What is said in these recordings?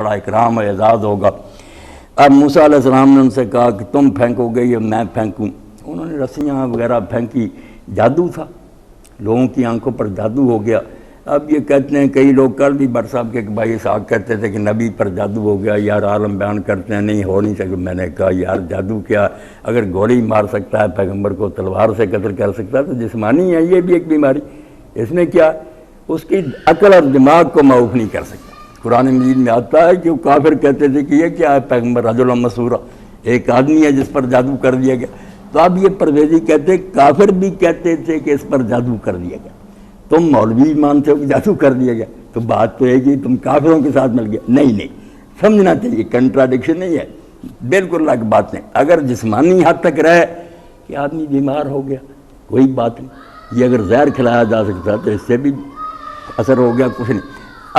بڑا اکرام و اعزاز ہوگا۔ اب موسیٰ علیہ السلام نے ان سے کہا کہ تم پھینکو گے یا میں پھینکوں؟ انہوں نے رسیاں وغیرہ پھینکی، جادو تھا، لوگوں کی آنکھوں پر جادو ہو گیا۔ اب یہ کہتے ہیں کئی لوگ کل بھی بٹ صاحب کے بھائی صاحب کہتے تھے کہ نبی پر جادو ہو گیا، یار عالم بیان کرتے ہیں نہیں ہو نہیں سکتا۔ میں نے کہا یار جادو کیا، اگر گولی مار سکتا ہے پیغمبر کو، تلوار سے قتل کر سکتا ہے، تو جسمانی ہے یہ بھی ایک بیماری، اس میں کیا، اس کی عقل اور دماغ کو معاف نہیں کر سکتا۔ قرآن مجید میں آتا ہے کہ وہ کافر کہتے تھے کہ یہ کیا ہے پیغمبر رجل مسورہ، ایک آدمی ہے جس پر جادو کر دیا گیا۔ تو اب یہ پرویزی کہتے کافر بھی کہتے تھے کہ اس پر جادو کر دیا گیا، تم مولوی مانتے ہو کہ جادو کر دیا گیا، تو بات تو ہے کہ تم کافروں کے ساتھ مل گیا۔ نہیں سمجھنا چاہیے، کنٹراڈکشن نہیں ہے، بالکل الگ بات نہیں۔ اگر جسمانی حد تک رہے کہ آدمی بیمار ہو گیا کوئی بات نہیں، یہ اگر زہر کھلایا جا سکتا تو اس سے بھی اثر ہو گیا، کچھ نہیں۔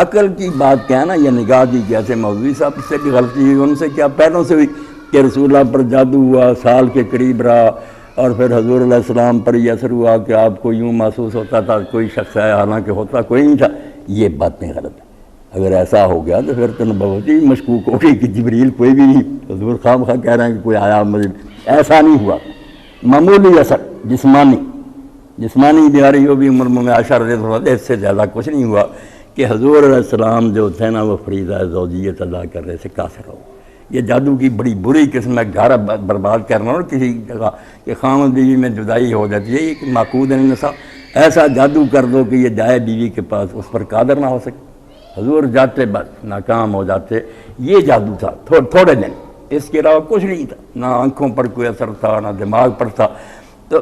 عقل کی بات کیا ہے نا، یہ نگاہ دی جیسے مولوی صاحب سے بھی غلطی ہوئی، ان سے کیا پہلوں سے ہوئی کہ رسول اللہ پر جادو ہوا، سال کے قریب رہا، اور پھر حضور علیہ السلام پر یہ اثر ہوا کہ آپ کو یوں محسوس ہوتا تھا کوئی شخص ہے، حالانکہ ہوتا کوئی نہیں تھا۔ یہ باتیں غلط ہیں۔ اگر ایسا ہو گیا تو پھر تو نبوتی مشکوک ہو گئی کہ جبریل کوئی بھی نہیں، حضور خام خواہ کہہ رہے ہیں کہ کوئی آیا مجھے، ایسا نہیں ہوا۔ معمولی اثر جسمانی بیماری ہو بھی عمر میں عائشہ رضی اللہ عنہ، اس سے زیادہ کچھ نہیں ہوا کہ حضور علیہ السلام جو تھے نا وہ فریضہ زوجیت ادا کرنے سے کافر ہو۔ یہ جادو کی بڑی بری قسم ہے، گھر برباد کرنا اور کسی جگہ کہ خامد بیوی میں جدائی ہو جاتی ہے، یہ ایک معقود النساء، ایسا جادو کر دو کہ یہ جائے بیوی کے پاس، اس پر قادر نہ ہو سکے۔ حضور جاتے بس ناکام ہو جاتے۔ یہ جادو تھا تھوڑے دن، اس کے علاوہ کچھ نہیں تھا، نہ آنکھوں پر کوئی اثر تھا نہ دماغ پر تھا۔ تو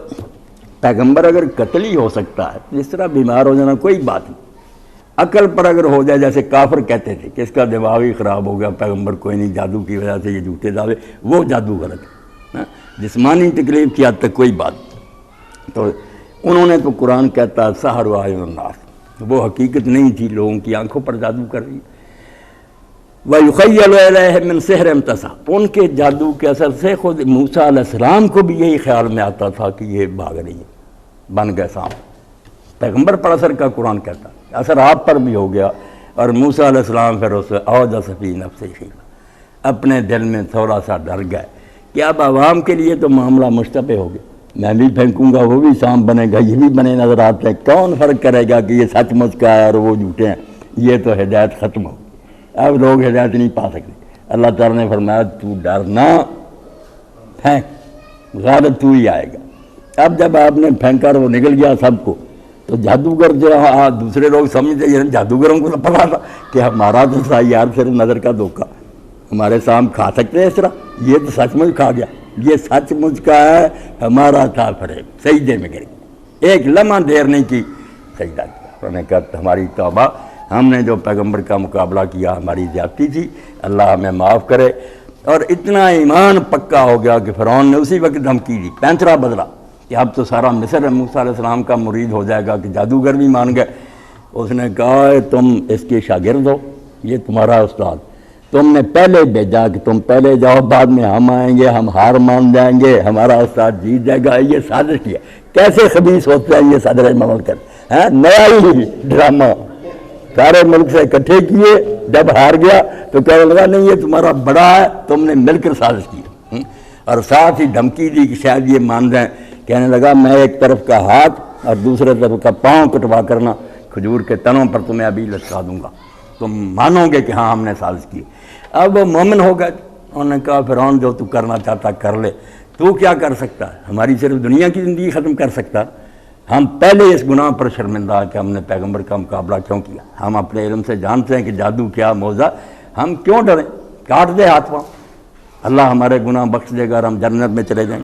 پیغمبر اگر قتل ہی ہو سکتا ہے، اس طرح بیمار ہو جانا کوئی بات نہیں۔ عقل پر اگر ہو جائے، جیسے کافر کہتے تھے کہ اس کا دماغ ہی خراب ہو گیا، پیغمبر کوئی نہیں، جادو کی وجہ سے یہ جھوٹے دعوے، وہ جادو غلط ہے۔ جسمانی تکلیف کی حد تک کوئی بات نہیں۔ تو انہوں نے تو قرآن کہتا ہے سحر و اعین الناس، وہ حقیقت نہیں تھی، لوگوں کی آنکھوں پر جادو کر رہی۔ وَيُخَيَّلُ إِلَيْهِ مِنْ سِحْرٍ امْتَصَى، ان کے جادو کے اثر سے خود موسیٰ علیہ السلام کو بھی یہی خیال میں آتا تھا کہ یہ بھاگ رہی ہے، بن گئے سانپ۔ پیغمبر پر اثر کا قرآن کہتا ہے، اثر آپ پر بھی ہو گیا۔ اور موسیٰ علیہ السلام پھر اس اوجس فی نفسہ خیفہ، اپنے دل میں تھوڑا سا ڈر گئے کہ اب عوام کے لیے تو معاملہ مشتبہ ہو گیا، میں بھی پھینکوں گا وہ بھی سانپ بنے گا، یہ بھی بنے نظر آتے ہیں، کون فرق کرے گا کہ یہ سچ مچ کا ہے اور وہ جھوٹے ہیں؟ یہ تو ہدایت ختم ہو گئی، اب لوگ ہدایت نہیں پا سکتے۔ اللہ تعالیٰ نے فرمایا تو ڈرنا، پھینک، غالب تو ہی آئے گا۔ اب جب آپ نے پھینکا اور وہ نکل گیا سب کو، تو جادوگر جو دوسرے لوگ سمجھتے ہیں جادوگروں کو تو پتا تھا کہ ہمارا تو تھا یار صرف نظر کا دھوکہ، ہمارے سامنے کھا سکتے ہیں اس طرح، یہ تو سچ مچ کھا گیا، یہ سچ مچ کا ہے، ہمارا تھا فریب، سجدے میں گر گیا، ایک لمحہ دیر نہیں کی، سجدہ کیا۔ انہوں نے کہا ہماری توبہ، ہم نے جو پیغمبر کا مقابلہ کیا ہماری زیادتی تھی، اللہ ہمیں معاف کرے۔ اور اتنا ایمان پکا ہو گیا کہ فرعون نے اسی وقت دھمکی دی، پینترا بدلا کہ اب تو سارا مصر موسیٰ علیہ السلام کا مرید ہو جائے گا، کہ جادوگر بھی مان گئے۔ اس نے کہا تم اس کے شاگرد ہو، یہ تمہارا استاد، تم نے پہلے بھیجا کہ تم پہلے جاؤ، بعد میں ہم آئیں گے، ہم ہار مان جائیں گے، ہمارا استاد جیت جائے گا، یہ سازش کیا۔ کیسے خبیث ہوتے ہیں یہ صدر مملکت، نیا ہی ڈرامہ، سارے ملک سے اکٹھے کیے، جب ہار گیا تو کہنے لگا نہیں یہ تمہارا بڑا ہے، تم نے مل کر سازش کی، اور ساتھ ہی دھمکی دی کہ شاید یہ مان جائیں۔ کہنے لگا میں ایک طرف کا ہاتھ اور دوسرے طرف کا پاؤں کٹوا کرنا کھجور کے تنوں پر تمہیں ابھی لٹکا دوں گا، تم مانو گے کہ ہاں ہم نے سازش کی۔ اب وہ مومن ہو گئے، انہوں نے کہا فرعون جو تو کرنا چاہتا کر لے، تو کیا کر سکتا ہے، ہماری صرف دنیا کی زندگی ختم کر سکتا، ہم پہلے اس گناہ پر شرمندہ کہ ہم نے پیغمبر کا مقابلہ کیوں کیا۔ ہم اپنے علم سے جانتے ہیں کہ جادو کیا موزہ، ہم کیوں ڈریں، کاٹ دے ہاتھ پاؤں، اللہ ہمارے گناہ بخش دے گا اور ہم جنت میں چلے جائیں۔